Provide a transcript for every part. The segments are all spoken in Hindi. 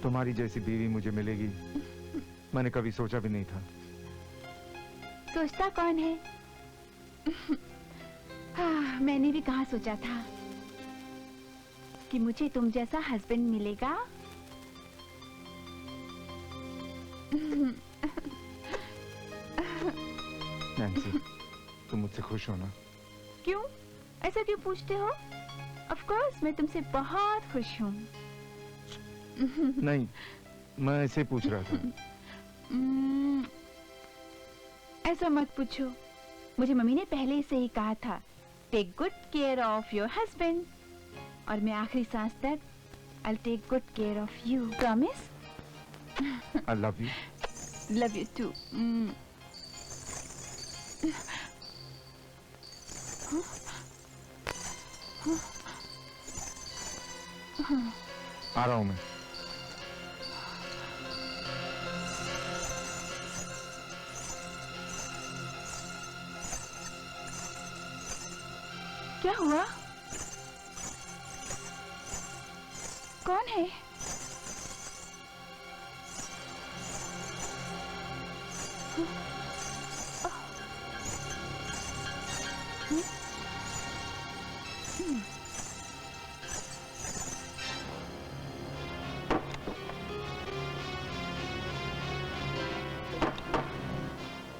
तुम्हारी जैसी बीवी मुझे मिलेगी मैंने कभी सोचा भी नहीं था। सोचता कौन है? हाँ, मैंने भी कहाँ सोचा था कि मुझे तुम जैसा हस्बैंड मिलेगा। नैन्सी, तुम मुझसे खुश हो ना? क्यों? ऐसा क्यों पूछते हो? Of course, मैं तुमसे बहुत खुश हूँ। नहीं, मैं ऐसे पूछ रहा था। ऐसा मत पूछो। मुझे मम्मी ने पहले से ही कहा था, take good care of your husband, और मैं आखिरी सांस तक I'll take good care of you. Promise? I love you. Love you too. आ रहा हूँ मैं। क्या हुआ? कौन है?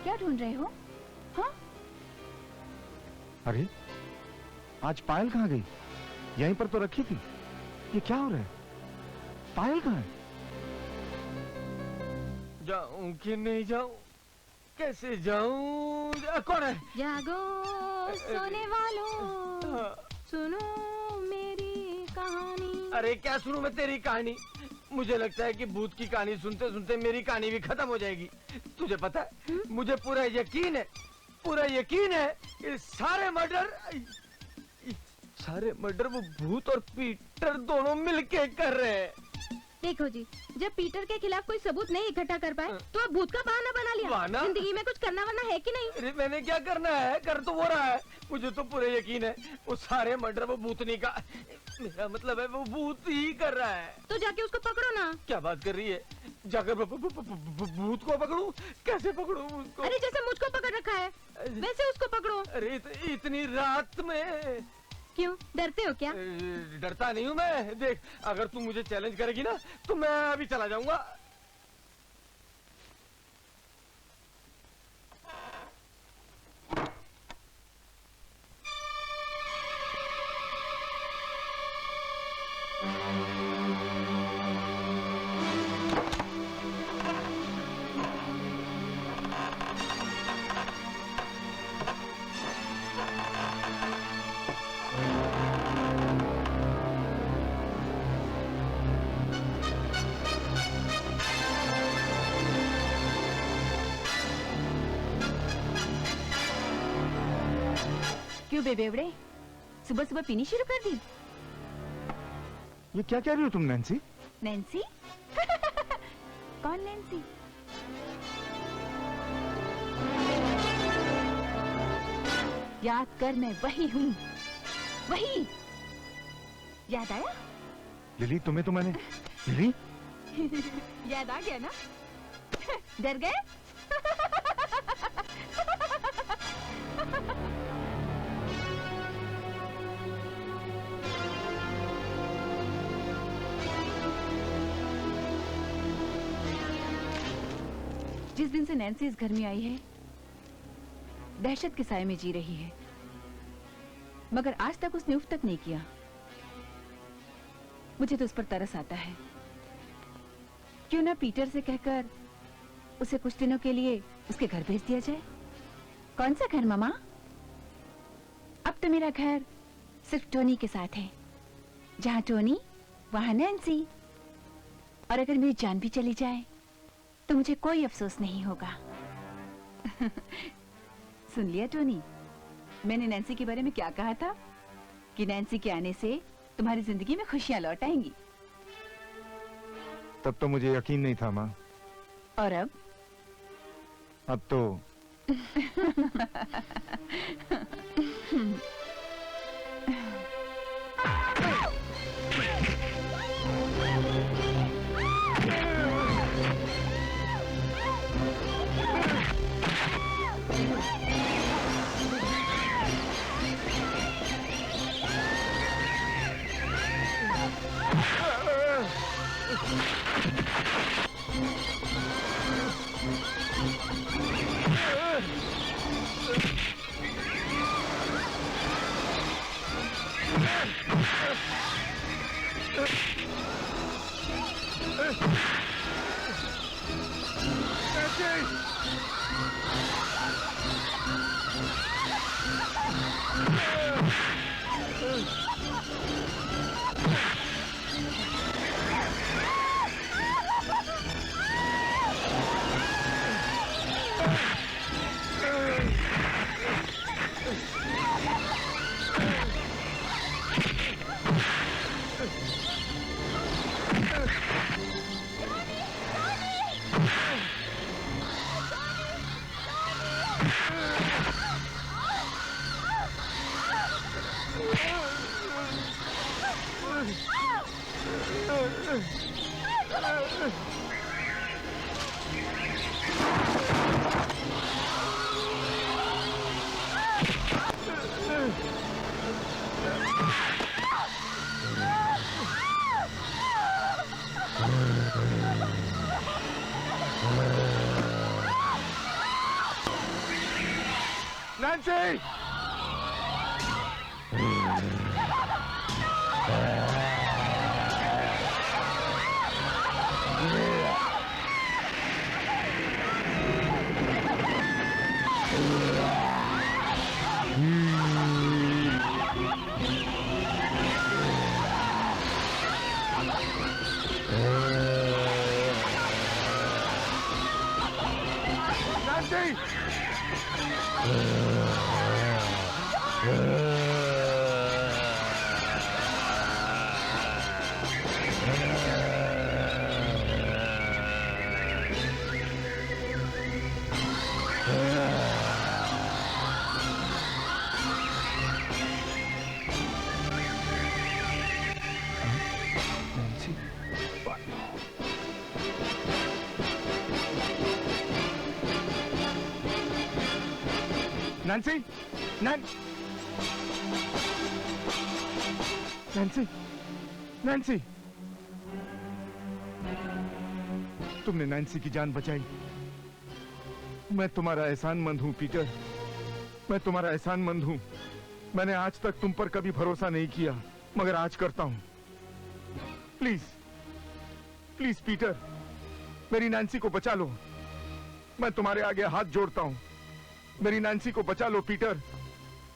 क्या ढूंढ रहे हो? हाँ? अरे, आज पायल कहाँ गई? यहीं पर तो रखी थी। ये क्या हो रहा है? पायल कहाँ है? जाऊं कि नहीं जाऊं? कैसे जाऊं? कौन है? जागो सोने वालों, सुनो मेरी कहानी। अरे क्या सुनूं मैं तेरी कहानी? मुझे लगता है कि भूत की कहानी सुनते सुनते मेरी कहानी भी खत्म हो जाएगी। तुझे पता है, मुझे पूरा यकीन है कि सारे मर्डर वो भूत और पीटर दोनों मिलके कर रहे हैं। देखो जी, जब पीटर के खिलाफ कोई सबूत नहीं इकट्ठा कर पाए तो आप भूत का बहाना बना लिया। बहाना? जिंदगी में कुछ करना वरना है कि नहीं? अरे मैंने क्या करना है? कर तो वो रहा है। मुझे तो पूरा यकीन है वो सारे मर्डर वो भूतनी का, मेरा मतलब है वो भूत ही कर रहा है। तो जाके उसको पकड़ो ना। क्या बात कर रही है? जाकर भूत को पकड़ूं? कैसे पकड़ूं उसको? अरे जैसे मुझको पकड़ रखा है वैसे उसको पकड़ो। अरे इतनी रात में क्यों डरते हो क्या? डरता नहीं हूँ मैं। देख, अगर तू मुझे चैलेंज करेगी ना तो मैं अभी चला जाऊंगा। क्यों बेबेवड़े, सुबह सुबह पीनी शुरू कर दी? ये क्या कह रही हो तुम नैन्सी? नैन्सी? कौन नैन्सी? याद कर, मैं वही हूँ, वही। याद आया? लिली, तुम्हें तो मैंने लिली याद आ गया ना? डर गए? जिस दिन से नैन्सी इस घर में आई है, दहशत के साए में जी रही है, मगर आज तक उसने उफ तक नहीं किया। मुझे तो उस पर तरस आता है। क्यों ना पीटर से कहकर उसे कुछ दिनों के लिए उसके घर भेज दिया जाए? कौन सा घर मामा? अब तो मेरा घर सिर्फ टोनी के साथ है। जहां टोनी वहां नैन्सी, और अगर मेरी जान भी चली जाए तो मुझे कोई अफसोस नहीं होगा। सुन लिया टोनी, मैंने नैन्सी के बारे में क्या कहा था? कि नैन्सी के आने से तुम्हारी जिंदगी में खुशियां लौट आएंगी। तब तो मुझे यकीन नहीं था माँ। और अब तो Nancy! Nancy! Nancy! Nancy! Nancy! तुमने नैन्सी की जान बचाई। मैं तुम्हारा एहसानमंद हूं पीटर, मैं तुम्हारा एहसानमंद हूं। मैंने आज तक तुम पर कभी भरोसा नहीं किया, मगर आज करता हूं। प्लीज प्लीज पीटर, मेरी नैन्सी को बचा लो। मैं तुम्हारे आगे हाथ जोड़ता हूं। मेरी नैन्सी को बचा लो पीटर,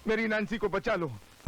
मेरी नैन्सी को बचा लो।